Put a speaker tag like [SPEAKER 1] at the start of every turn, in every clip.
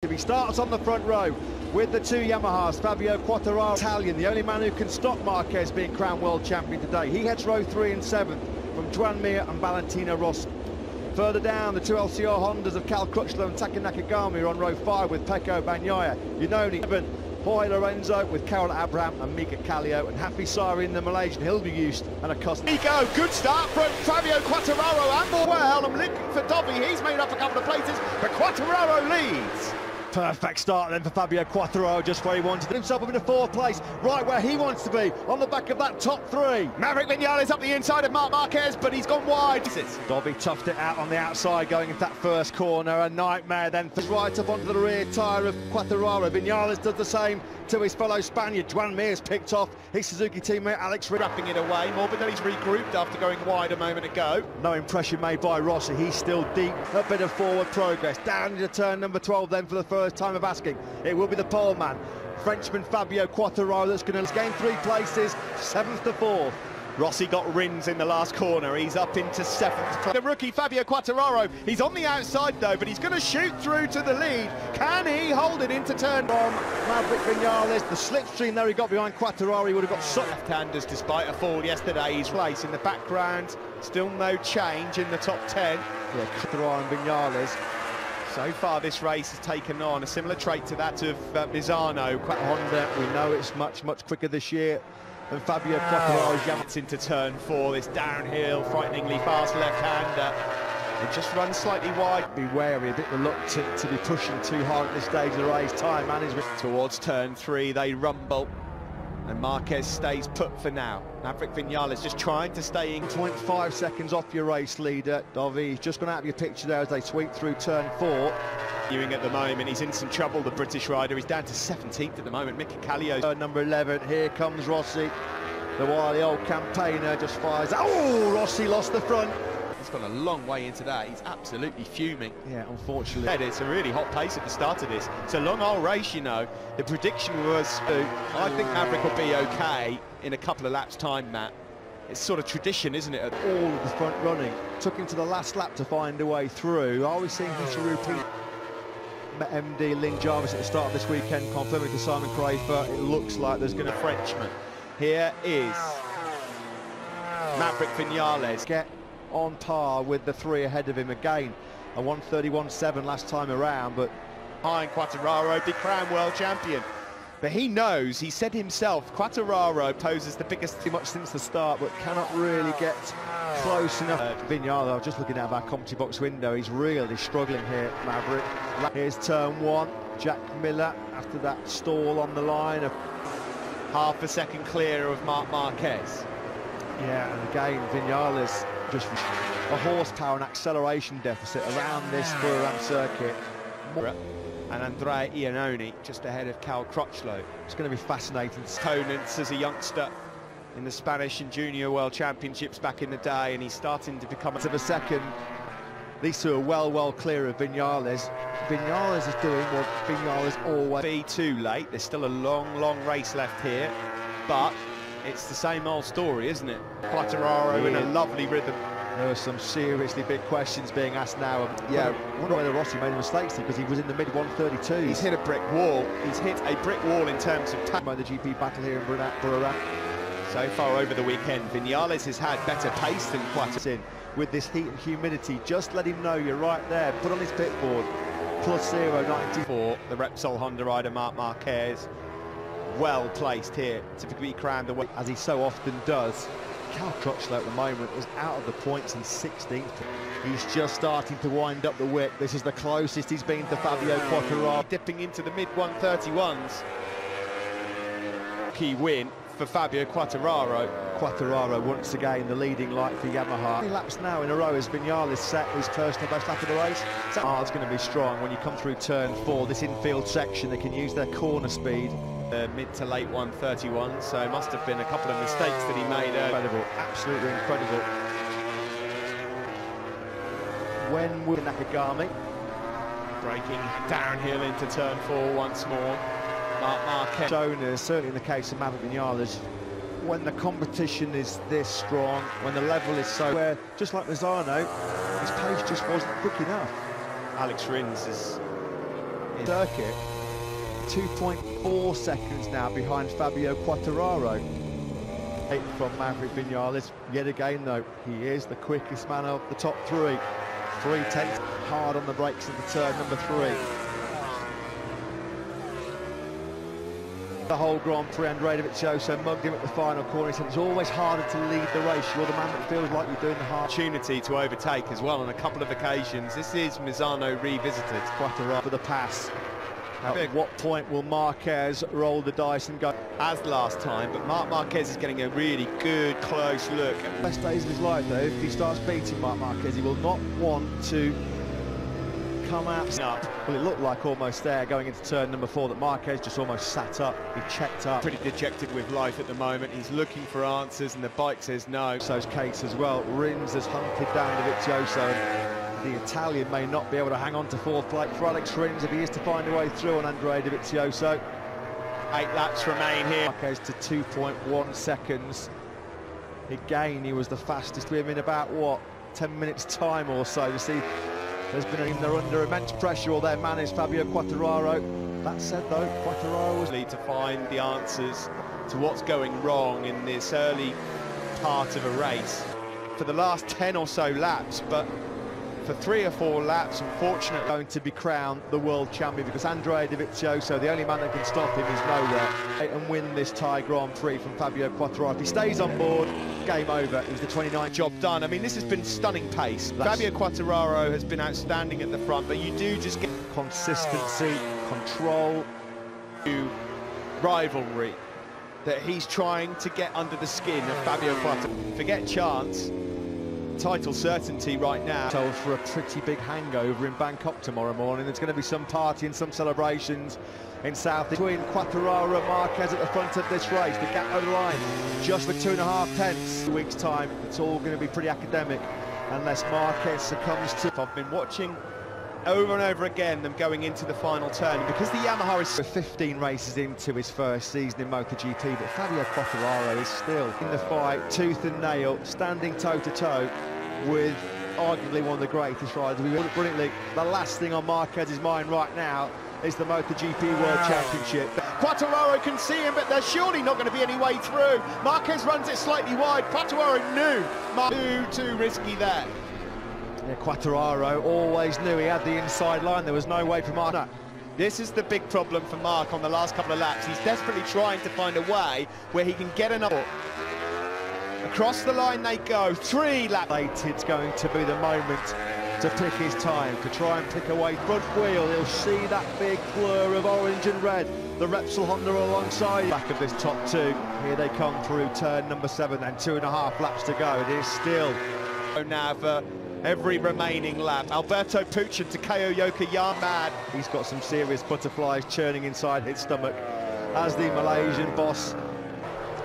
[SPEAKER 1] He starts on the front row with the two Yamahas. Fabio Quartararo, Italian, the only man who can stop Marquez being crowned world champion today. He heads row 3 and 7 from Juan Mir and Valentino Rossi. Further down, the two LCR Hondas of Cal Crutchlow and Taka Nakagami are on row 5 with Pecco Bagnaia. Unoni, Jorge Lorenzo with Carol Abraham and Mika Kallio, and Happy Sari in the Malaysian. He'll be used and accustomed.
[SPEAKER 2] Here you go, good start from Fabio Quartararo and well, I'm looking for Dobby. He's made up a couple of places, but Quartararo leads.
[SPEAKER 1] Perfect start then for Fabio Quartararo, just where he wanted himself up into 4th place, right where he wants to be, on the back of that top 3.
[SPEAKER 2] Maverick Vinales up the inside of Marc Marquez, but he's gone wide.
[SPEAKER 1] Dobby toughed it out on the outside going into that first corner, a nightmare then for right up onto the rear tyre of Quartararo. Vinales does the same to his fellow Spaniard. Juan Mir's picked off his Suzuki teammate Alex
[SPEAKER 2] wrapping it away. Morbidelli's regrouped after going wide a moment ago.
[SPEAKER 1] No impression made by Rossi, he's still deep. A bit of forward progress, down into turn number 12 then for the first time of asking. It will be the pole man, Frenchman Fabio Quartararo, that's going to gain 3 places, 7th to 4th.
[SPEAKER 2] Rossi got Rins in the last corner, he's up into 7th. The rookie Fabio Quartararo, he's on the outside though, but he's going to shoot through to the lead. Can he hold it into turn 1?
[SPEAKER 1] Maverick Vinales, the slipstream there he got behind Quartararo, he would have got sucked.
[SPEAKER 2] Left-handers despite a fall yesterday, he's place in the background, still no change in the top 10.
[SPEAKER 1] Yeah, Quartararo and Vinales.
[SPEAKER 2] So far this race has taken on a similar trait to that of Misano.
[SPEAKER 1] Honda, we know it's much quicker this year than Fabio Quartararo.
[SPEAKER 2] Gets into turn 4, this downhill, frighteningly fast left-hander. It just runs slightly wide.
[SPEAKER 1] Be wary, a bit reluctant to be pushing too hard at this stage of the race. Time management.
[SPEAKER 2] Towards turn 3, they rumble. And Marquez stays put for now. Maverick Vinales just trying to stay in.
[SPEAKER 1] 0.5 seconds off your race leader. Dovi, just gone out of your picture there as they sweep through turn 4.
[SPEAKER 2] Viewing at the moment, he's in some trouble, the British rider. He's down to 17th at the moment. Mika Kallio.
[SPEAKER 1] Number 11, here comes Rossi. The wily old campaigner just fires. Oh, Rossi lost the front.
[SPEAKER 2] He's gone a long way into that. He's absolutely fuming.
[SPEAKER 1] Yeah, unfortunately.
[SPEAKER 2] It's a really hot pace at the start of this. It's a long old race, you know. The prediction was, I think Maverick will be okay in a couple of laps' time, Matt. It's sort of tradition, isn't it?
[SPEAKER 1] All of the front running. Took him to the last lap to find a way through. Are we seeing this repeat? MD Lynn Jarvis at the start of this weekend, confirming to Simon Crafer, it looks like there's going to be a Frenchman.
[SPEAKER 2] Here is Maverick Vinales.
[SPEAKER 1] Get on par with the 3 ahead of him again. A 1:31.7 last time around, but
[SPEAKER 2] behind Quartararo, big crown world champion. But he knows, he said himself, Quartararo poses the biggest
[SPEAKER 1] too much since the start, but cannot really get close enough. Vinales, just looking out of our commentary box window, he's really struggling here, Maverick. Here's turn 1, Jack Miller after that stall on the line of
[SPEAKER 2] half a second clear of Marc Marquez.
[SPEAKER 1] Yeah, and again, Vinales just a horsepower and acceleration deficit around this FullRace circuit.
[SPEAKER 2] And Andrea Iannone just ahead of Cal Crutchlow.
[SPEAKER 1] It's going to be fascinating.
[SPEAKER 2] Opponents as a youngster in the Spanish and Junior World Championships back in the day, and he's starting to become
[SPEAKER 1] to the second. These two are well clear of Vinales. Vinales is doing what Vinales always.
[SPEAKER 2] Be too late. There's still a long race left here, but it's the same old story, isn't it? Quartararo in a lovely rhythm.
[SPEAKER 1] There are some seriously big questions being asked now. Yeah, I wonder whether Rossi made a mistake because he was in the mid-132s.
[SPEAKER 2] He's hit a brick wall. He's hit a brick wall in terms of time.
[SPEAKER 1] By the GP battle here in Burra.
[SPEAKER 2] So far over the weekend, Vinales has had better pace than Quartararo.
[SPEAKER 1] With this heat and humidity, just let him know you're right there. Put on his pit board. +0, 94.
[SPEAKER 2] The Repsol Honda rider Marc Marquez, well placed here to be crowned away,
[SPEAKER 1] as he so often does. Cal Crutchlow at the moment is out of the points in 16th. He's just starting to wind up the whip. This is the closest he's been to Fabio Quartararo.
[SPEAKER 2] Dipping into the mid-131s. Key win for Fabio Quartararo.
[SPEAKER 1] Quartararo once again the leading light for Yamaha. How many laps now in a row as Vinales set his personal best lap of the race? It's going to be strong when you come through turn 4, this infield section. They can use their corner speed.
[SPEAKER 2] Mid to late 131, so it must have been a couple of mistakes that he made.
[SPEAKER 1] Incredible, absolutely incredible. When will Nakagami
[SPEAKER 2] breaking downhill into turn 4 once more? Marc Marquez.
[SPEAKER 1] Shown us, certainly in the case of Maverick Vinales, when the competition is this strong, when the level is so where, just like Misano, his pace just wasn't quick enough.
[SPEAKER 2] Alex Rins has
[SPEAKER 1] in circuit. 2.4 seconds now behind Fabio Quartararo. From Maverick Vinales. Yet again, though, he is the quickest man of the top three. 3/10 hard on the brakes into turn number 3. The whole Grand Prix, Andrea Dovizioso mugged him at the final corner. He said it's always harder to lead the race. You're the man that feels like you're doing the hard.
[SPEAKER 2] Opportunity to overtake as well on a couple of occasions. This is Misano revisited.
[SPEAKER 1] Quartararo for the pass. At what point will Marquez roll the dice and go?
[SPEAKER 2] As last time, but Marc Marquez is getting a really good, close look.
[SPEAKER 1] Best days of his life, though, if he starts beating Marc Marquez, he will not want to come out. Well, it looked like almost there going into turn number 4 that Marquez just almost sat up. He checked up.
[SPEAKER 2] Pretty dejected with life at the moment. He's looking for answers, and the bike says no.
[SPEAKER 1] So's Case as well. Rins has hunted down Dovizioso. The Italian may not be able to hang on to 4th place for Alex Rins if he is to find a way through on Andrea Dovizioso.
[SPEAKER 2] 8 laps remain here.
[SPEAKER 1] Marquez to 2.1 seconds. Again, he was the fastest with him in about, what, 10 minutes time or so. You see, they're under immense pressure, or their man is Fabio Quartararo. That said, though, Quartararo was
[SPEAKER 2] to find the answers to what's going wrong in this early part of a race for the last 10 or so laps, but for 3 or 4 laps, unfortunately,
[SPEAKER 1] going to be crowned the world champion, because Andrea Dovizioso, the only man that can stop him, is nowhere. And win this Thai Grand Prix from Fabio Quartararo. If he stays on board, game over. It was the 29th
[SPEAKER 2] job done. I mean, this has been stunning pace. Fabio Quartararo has been outstanding at the front, but you do just get
[SPEAKER 1] consistency, control,
[SPEAKER 2] rivalry that he's trying to get under the skin of Fabio Quartararo. Forget chance. Title certainty right now.
[SPEAKER 1] Told for a pretty big hangover in Bangkok tomorrow morning. There's going to be some party and some celebrations in South between Quartararo and Marquez at the front of this race. The gap over the line just for 2.5 tenths. In a week's time, it's all going to be pretty academic unless Marquez succumbs to.
[SPEAKER 2] I've been watching over and over again them going into the final turn, and because the Yamaha is
[SPEAKER 1] 15 races into his first season in MotoGP, but Fabio Quartararo is still in the fight, tooth and nail, standing toe-to-toe with arguably one of the greatest riders. We won brilliantly. The last thing on Marquez's mind right now is the MotoGP World Championship.
[SPEAKER 2] Quartararo can see him, but there's surely not going to be any way through. Marquez runs it slightly wide. Quartararo knew too risky there.
[SPEAKER 1] Yeah, Quartararo always knew he had the inside line. There was no way for Marc.
[SPEAKER 2] This is the big problem for Marc on the last couple of laps. He's desperately trying to find a way where he can get another. Across the line they go, 3 laps.
[SPEAKER 1] It's going to be the moment to pick his time, to try and pick away front wheel. He'll see that big blur of orange and red. The Repsol Honda alongside. Back of this top 2. Here they come through turn number 7, then 2.5 laps to go. It is still.
[SPEAKER 2] Now for every remaining lap. Alberto Pucci to Takeo Yokoyama.
[SPEAKER 1] He's got some serious butterflies churning inside his stomach, as the Malaysian boss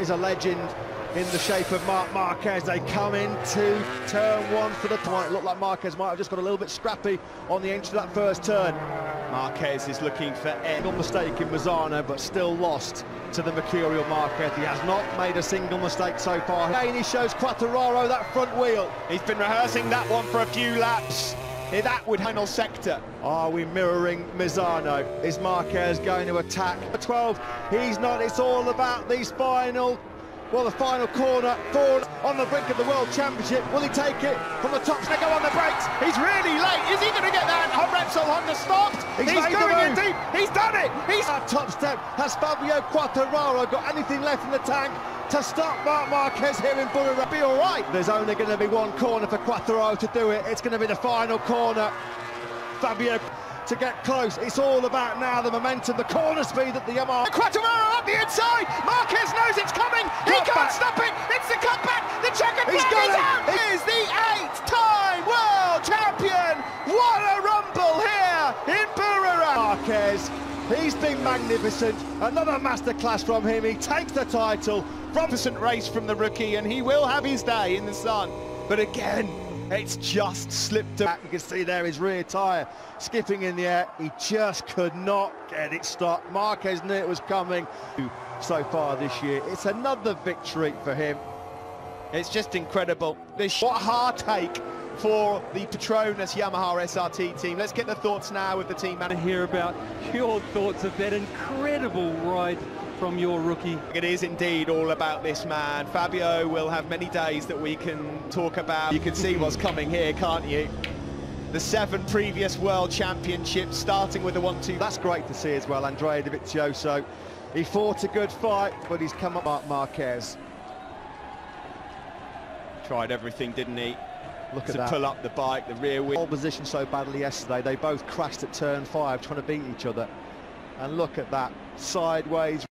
[SPEAKER 1] is a legend in the shape of Marc Marquez. They come into turn 1 for the point. It looked like Marquez might have just got a little bit scrappy on the entry of that first turn.
[SPEAKER 2] Marquez is looking for any
[SPEAKER 1] mistake in Misano, but still lost to the mercurial Marquez. He has not made a single mistake so far. Again, he shows Quartararo that front wheel.
[SPEAKER 2] He's been rehearsing that one for a few laps. That would final sector.
[SPEAKER 1] Are we mirroring Misano? Is Marquez going to attack? 12, he's not. It's all about these final. Well, the final corner, 4 on the brink of the World Championship. Will he take it from the top? They go on the brakes.
[SPEAKER 2] He's really late. Is he going to get that Repsol Honda stopped? He's going in deep. He's done it. He's
[SPEAKER 1] at top step. Has Fabio Quartararo got anything left in the tank to stop Marc Marquez here in Burra?
[SPEAKER 2] Be all right.
[SPEAKER 1] There's only going to be one corner for Quartararo to do it. It's going to be the final corner. Fabio to get close. It's all about now the momentum, the corner speed that the Yamaha.
[SPEAKER 2] Quartararo up the inside. Marquez knows it's coming. He can't stop it. It's the cutback. The checkered flag is out. He is the 8th-time world champion. What a rumble here in Burra.
[SPEAKER 1] Marquez, he's been magnificent. Another masterclass from him. He takes the title.
[SPEAKER 2] Magnificent race from the rookie, and he will have his day in the sun. But again, it's just slipped back.
[SPEAKER 1] You can see there his rear tyre skipping in the air. He just could not get it stopped. Marquez knew it was coming. So far this year, it's another victory for him.
[SPEAKER 2] It's just incredible. What heartache for the Petronas Yamaha SRT team. Let's get the thoughts now with the team manager.
[SPEAKER 3] To hear about your thoughts of that incredible ride from your rookie.
[SPEAKER 2] It is indeed all about this man. Fabio will have many days that we can talk about. You can see what's coming here, can't you? The 7 previous World Championships, starting with the 1-2.
[SPEAKER 1] That's great to see as well, Andrea Dovizioso. He fought a good fight, but he's come up Marc Marquez.
[SPEAKER 2] Tried everything, didn't he?
[SPEAKER 1] Look at
[SPEAKER 2] to
[SPEAKER 1] that.
[SPEAKER 2] Pull up the bike, the rear wheel.
[SPEAKER 1] Whole position so badly yesterday. They both crashed at turn 5, trying to beat each other. And look at that, sideways.